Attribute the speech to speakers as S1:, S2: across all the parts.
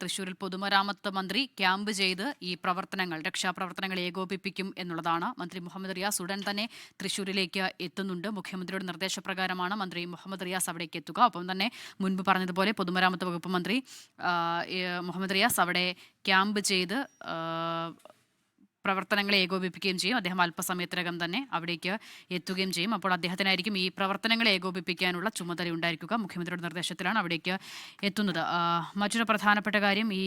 S1: തൃശ്ശൂരിൽ പൊതുമരാമത്ത് മന്ത്രി ക്യാമ്പ് ചെയ്ത് ഈ രക്ഷാപ്രവർത്തനങ്ങൾ ഏകോപിപ്പിക്കും എന്നുള്ളതാണ്. മന്ത്രി മുഹമ്മദ് റിയാസ് ഉടൻ തന്നെ തൃശ്ശൂരിലേക്ക് എത്തുന്നുണ്ട്. മുഖ്യമന്ത്രിയുടെ നിർദ്ദേശപ്രകാരമാണ് മന്ത്രി മുഹമ്മദ് റിയാസ് അവിടേക്ക് എത്തുക. ഒപ്പം തന്നെ മുൻപ് പറഞ്ഞതുപോലെ പൊതുമരാമത്ത് വകുപ്പ് മന്ത്രി മുഹമ്മദ് റിയാസ് അവിടെ ക്യാമ്പ് ചെയ്ത് പ്രവർത്തനങ്ങളെ ഏകോപിപ്പിക്കുകയും ചെയ്യും. അദ്ദേഹം അല്പസമയത്തിനകം തന്നെ അവിടേക്ക് എത്തുകയും ചെയ്യും. അപ്പോൾ അദ്ദേഹത്തിനായിരിക്കും ഈ പ്രവർത്തനങ്ങളെ ഏകോപിപ്പിക്കാനുള്ള ചുമതല ഉണ്ടായിരിക്കുക. മുഖ്യമന്ത്രിയുടെ നിർദ്ദേശത്തിലാണ് അവിടേക്ക് എത്തുന്നത്. മറ്റൊരു പ്രധാനപ്പെട്ട കാര്യം, ഈ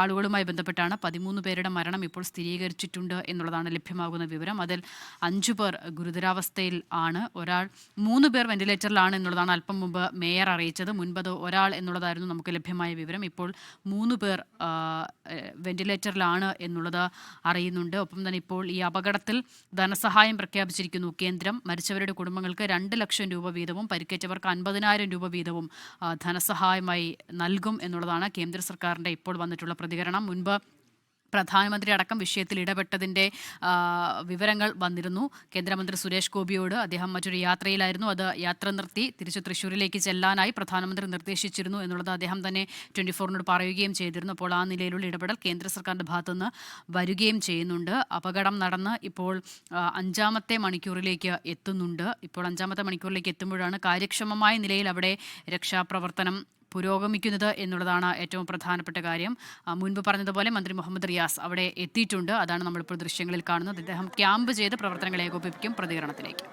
S1: ആളുകളുമായി ബന്ധപ്പെട്ടാണ് 13 പേരുടെ മരണം ഇപ്പോൾ സ്ഥിരീകരിച്ചിട്ടുണ്ട് എന്നുള്ളതാണ് ലഭ്യമാകുന്ന വിവരം. അതിൽ 5 പേർ ഗുരുതരാവസ്ഥയിൽ ആണ്. 3 പേർ വെന്റിലേറ്ററിലാണ് എന്നുള്ളതാണ് അല്പം മുമ്പ് മേയർ അറിയിച്ചത്. മുൻപത് ഒരാൾ എന്നുള്ളതായിരുന്നു നമുക്ക് ലഭ്യമായ വിവരം. ഇപ്പോൾ 3 പേർ വെന്റിലേറ്ററിലാണ് എന്നുള്ളത് അറിയുന്നുണ്ട്. ഒപ്പം തന്നെ ഇപ്പോൾ ഈ അപകടത്തിൽ ധനസഹായം പ്രഖ്യാപിച്ചിരിക്കുന്നു കേന്ദ്രം. മരിച്ചവരുടെ കുടുംബങ്ങൾക്ക് 2 ലക്ഷം രൂപ വീതവും പരിക്കേറ്റവർക്ക് 50,000 രൂപ വീതവും ധനസഹായമായി നൽകും എന്നുള്ളതാണ് കേന്ദ്ര സർക്കാരിൻ്റെ ഇപ്പോൾ വന്നിട്ടുള്ള പ്രതികരണം. മുൻപ് പ്രധാനമന്ത്രി അടക്കം വിഷയത്തിൽ ഇടപെട്ടതിൻ്റെ വിവരങ്ങൾ വന്നിരുന്നു. കേന്ദ്രമന്ത്രി സുരേഷ് ഗോപിയോട് അദ്ദേഹം മറ്റൊരു യാത്രയിലായിരുന്നു. അത് യാത്ര നിർത്തി തിരിച്ച് തൃശ്ശൂരിലേക്ക് ചെല്ലാനായി പ്രധാനമന്ത്രി നിർദ്ദേശിച്ചിരുന്നു എന്നുള്ളത് അദ്ദേഹം തന്നെ 24-നോട് പറയുകയും ചെയ്തിരുന്നു. അപ്പോൾ ആ നിലയിലുള്ള ഇടപെടൽ കേന്ദ്ര സർക്കാരിൻ്റെ ഭാഗത്തുനിന്ന് വരികയും ചെയ്യുന്നുണ്ട്. അപകടം നടന്ന് ഇപ്പോൾ 5-ാമത്തെ മണിക്കൂറിലേക്ക് എത്തുന്നുണ്ട്. ഇപ്പോൾ 5-ാമത്തെ മണിക്കൂറിലേക്ക് എത്തുമ്പോഴാണ് കാര്യക്ഷമമായ നിലയിൽ അവിടെ രക്ഷാപ്രവർത്തനം പുരോഗമിക്കുന്നത് എന്നുള്ളതാണ് ഏറ്റവും പ്രധാനപ്പെട്ട കാര്യം. മുൻപ് പറഞ്ഞതുപോലെ മന്ത്രി മുഹമ്മദ് റിയാസ് അവിടെ എത്തിയിട്ടുണ്ട്. അതാണ് നമ്മളിപ്പോൾ ദൃശ്യങ്ങളിൽ കാണുന്നത്. അദ്ദേഹം ക്യാമ്പ് ചെയ്ത് പ്രവർത്തനങ്ങൾ ഏകോപിപ്പിക്കും. പ്രതികരണത്തിലേക്ക്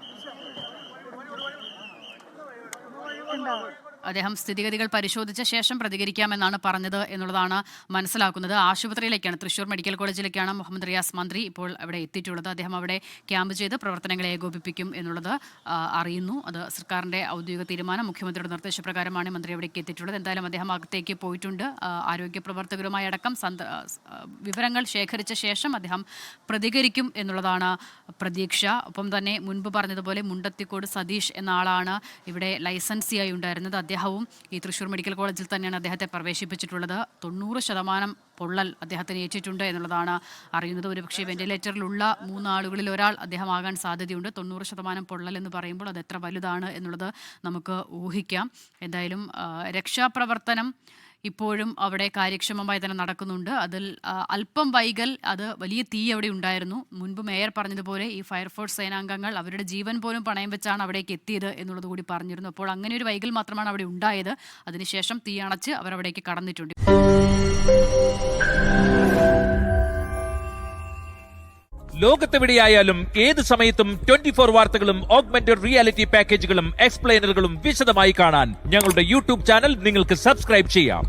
S1: അദ്ദേഹം സ്ഥിതിഗതികൾ പരിശോധിച്ച ശേഷം പ്രതികരിക്കാമെന്നാണ് പറഞ്ഞത് എന്നുള്ളതാണ് മനസ്സിലാക്കുന്നത്. ആശുപത്രിയിലേക്കാണ്, തൃശ്ശൂർ മെഡിക്കൽ കോളേജിലേക്കാണ് മുഹമ്മദ് റിയാസ് മന്ത്രി ഇപ്പോൾ അവിടെ എത്തിയിട്ടുള്ളത്. അദ്ദേഹം അവിടെ ക്യാമ്പ് ചെയ്ത് പ്രവർത്തനങ്ങൾ ഏകോപിപ്പിക്കും എന്നുള്ളത് അറിയുന്നു. അത് സർക്കാരിൻ്റെ ഔദ്യോഗിക തീരുമാനം. മുഖ്യമന്ത്രിയുടെ നിർദ്ദേശപ്രകാരമാണ് മന്ത്രി അവിടേക്ക് എത്തിയിട്ടുള്ളത്. എന്തായാലും അദ്ദേഹം അകത്തേക്ക് പോയിട്ടുണ്ട്. ആരോഗ്യ പ്രവർത്തകരുമായി അടക്കം വിവരങ്ങൾ ശേഖരിച്ച ശേഷം അദ്ദേഹം പ്രതികരിക്കും എന്നുള്ളതാണ് പ്രതീക്ഷ. ഒപ്പം തന്നെ മുൻപ് പറഞ്ഞതുപോലെ മുണ്ടത്തിക്കോട് സതീഷ് എന്ന ആളാണ് ഇവിടെ ലൈസൻസിയായി ഉണ്ടായിരുന്നത്. അദ്ദേഹവും ഈ തൃശ്ശൂർ മെഡിക്കൽ കോളേജിൽ തന്നെയാണ് അദ്ദേഹത്തെ പ്രവേശിപ്പിച്ചിട്ടുള്ളത്. 90% പൊള്ളൽ അദ്ദേഹത്തിന് ഏറ്റിട്ടുണ്ട് എന്നുള്ളതാണ് അറിയുന്നത്. ഒരുപക്ഷെ വെന്റിലേറ്ററിലുള്ള 3 ആളുകളിൽ ഒരാൾ അദ്ദേഹമാകാൻ സാധ്യതയുണ്ട്. 90% പൊള്ളൽ എന്ന് പറയുമ്പോൾ അത് എത്ര വലുതാണ് എന്നുള്ളത് നമുക്ക് ഊഹിക്കാം. എന്തായാലും രക്ഷാപ്രവർത്തനം ഇപ്പോഴും അവിടെ കാര്യക്ഷമമായി തന്നെ നടക്കുന്നുണ്ട്. അതിൽ അല്പം വൈകൽ, അത് വലിയ തീ അവിടെ ഉണ്ടായിരുന്നു. മുൻപ് മേയർ പറഞ്ഞതുപോലെ ഈ ഫയർഫോഴ്സ് സേനാംഗങ്ങൾ അവരുടെ ജീവൻ പോലും പണയം വെച്ചാണ് അവിടേക്ക് എത്തിയത് എന്നുള്ളത് കൂടി പറഞ്ഞിരുന്നു. അപ്പോൾ അങ്ങനെ ഒരു വൈകൽ മാത്രമാണ് അവിടെ ഉണ്ടായത്. അതിനുശേഷം തീ അണച്ച് അവരവിടേക്ക് കടന്നിട്ടുണ്ട്.
S2: ലോകത്തെവിടെയായാലും ഏത് സമയത്തും 24 വാർത്തകളും ഓഗ്മെന്റഡ് റിയാലിറ്റി പാക്കേജുകളും എക്സ്പ്ലെയിനറുകളും വിശദമായി കാണാൻ ഞങ്ങളുടെ യൂട്യൂബ് ചാനൽ നിങ്ങൾക്ക് സബ്സ്ക്രൈബ് ചെയ്യാം.